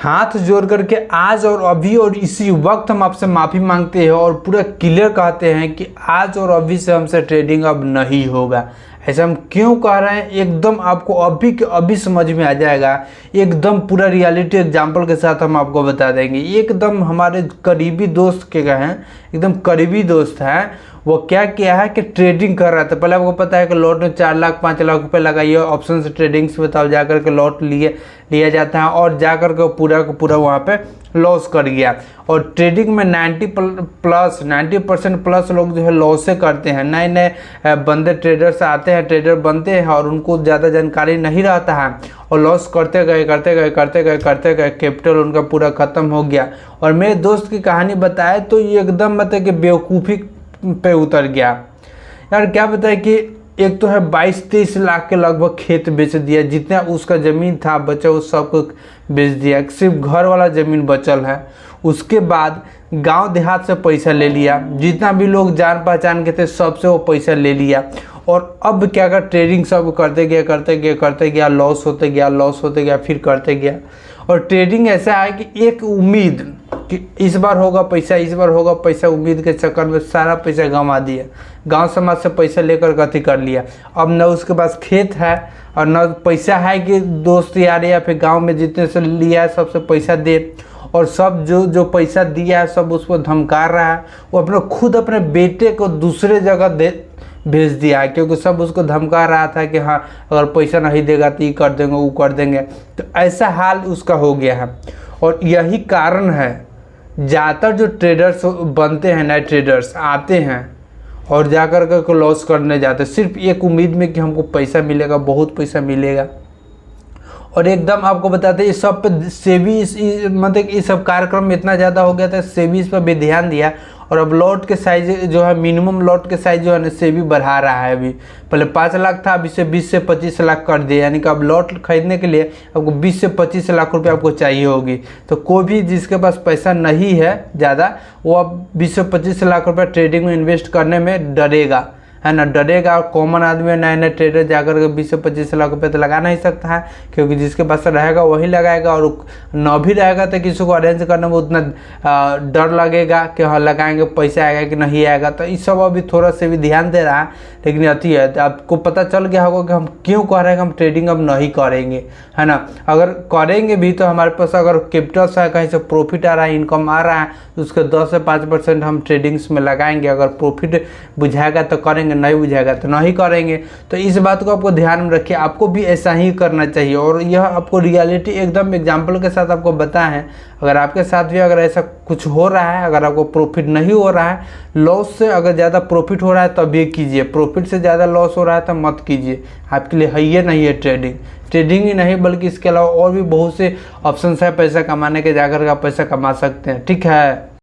हाथ जोड़ करके आज और अभी और इसी वक्त हम आपसे माफ़ी मांगते हैं और पूरा क्लियर कहते हैं कि आज और अभी से हमसे ट्रेडिंग अब नहीं होगा। ऐसा हम क्यों कह रहे हैं एकदम आपको अभी के अभी समझ में आ जाएगा। एकदम पूरा रियलिटी एग्जाम्पल के साथ हम आपको बता देंगे। एकदम हमारे करीबी दोस्त के कहें, एकदम करीबी दोस्त हैं, वो क्या किया है कि ट्रेडिंग कर रहा था। पहले आपको पता है कि लॉट में 4 लाख 5 लाख रुपए लगाइए, ऑप्शन से ट्रेडिंग से बताओ जा करके लॉट लिया जाता है और जा करके पूरा का पूरा वहाँ पे लॉस कर गया। और ट्रेडिंग में 90% प्लस लोग जो है लॉस से करते हैं। नए नए बंदे ट्रेडर्स आते हैं, ट्रेडर बनते हैं और उनको ज़्यादा जानकारी नहीं रहता है और लॉस करते गए कैपिटल उनका पूरा ख़त्म हो गया। और मेरे दोस्त की कहानी बताए तो ये एकदम मतलब कि बेवकूफ़ी पे उतर गया। यार क्या बताए कि एक तो है 22-23 लाख के लगभग खेत बेच दिया, जितना उसका ज़मीन था बचा वो सब को बेच दिया, सिर्फ घर वाला ज़मीन बचल है। उसके बाद गांव देहात से पैसा ले लिया, जितना भी लोग जान पहचान के थे सबसे वो पैसा ले लिया। और अब क्या कर ट्रेडिंग सब करते गया, लॉस होते गया, फिर करते गया। और ट्रेडिंग ऐसा है कि एक उम्मीद कि इस बार होगा पैसा, उम्मीद के चक्कर में सारा पैसा गंवा दिया। गांव समाज से पैसा लेकर गति कर लिया। अब न उसके पास खेत है और न पैसा है कि दोस्त यार या फिर गांव में जितने से लिया है सबसे पैसा दे। और सब जो पैसा दिया है सब उसको धमका रहा है। वो खुद अपने बेटे को दूसरे जगह भेज दिया है, क्योंकि सब उसको धमका रहा था कि हाँ अगर पैसा नहीं देगा तो ये कर देंगे वो कर देंगे। तो ऐसा हाल उसका हो गया है। और यही कारण है ज़्यादातर जो ट्रेडर्स बनते हैं, नए ट्रेडर्स आते हैं और जाकर के लॉस करने जाते हैं, सिर्फ एक उम्मीद में कि हमको पैसा मिलेगा, बहुत पैसा मिलेगा। और एकदम आपको बताते हैं इस सब पे सेबी मतलब इस सब कार्यक्रम में इतना ज़्यादा हो गया था, सेबी इस पर भी ध्यान दिया। और अब लॉट के साइज जो है, मिनिमम लॉट के साइज जो है ना सेबी बढ़ा रहा है। अभी पहले 5 लाख था, अभी से 20 से 25 लाख कर दिया। यानी कि अब लॉट खरीदने के लिए आपको 20 से 25 लाख रुपए आपको चाहिए होगी। तो कोई भी जिसके पास पैसा नहीं है ज़्यादा, वो अब 20 से 25 लाख रुपये ट्रेडिंग में इन्वेस्ट करने में डरेगा, है ना, डरेगा। और कॉमन आदमी नए ट्रेडर जाकर के 20 से 25 लाख रुपए तो लगा नहीं सकता है, क्योंकि जिसके पास रहेगा वही लगाएगा। और न भी रहेगा तो किसी को अरेंज करने में उतना डर लगेगा कि हाँ लगाएंगे पैसा आएगा कि नहीं आएगा। तो इस सब अभी थोड़ा से भी ध्यान दे रहा है। लेकिन अति है तो आपको पता चल गया होगा कि हम क्यों कह रहे हैं कि हम ट्रेडिंग अब नहीं करेंगे, है ना। अगर करेंगे भी तो हमारे पास अगर कैपिटल है, कहीं से प्रॉफिट आ रहा है, इनकम आ रहा है, तो उसके 10 से 5% हम ट्रेडिंग्स में लगाएंगे। अगर प्रॉफिट बुझाएगा तो करेंगे, नहीं बुझाएगा तो नहीं करेंगे। तो इस बात को आपको ध्यान में रखिए, आपको भी ऐसा ही करना चाहिए। और यह आपको रियलिटी एकदम एग्जाम्पल के साथ आपको बताया है। अगर आपके साथ भी अगर ऐसा कुछ हो रहा है, अगर आपको प्रॉफिट नहीं हो रहा है, लॉस से अगर ज़्यादा प्रॉफिट हो रहा है तब ये कीजिए, प्रॉफिट से ज़्यादा लॉस हो रहा है तो मत कीजिए। आपके लिए है ये नहीं है ट्रेडिंग ही नहीं बल्कि इसके अलावा और भी बहुत से ऑप्शंस है पैसा कमाने के, जाकर का पैसा कमा सकते हैं। ठीक है।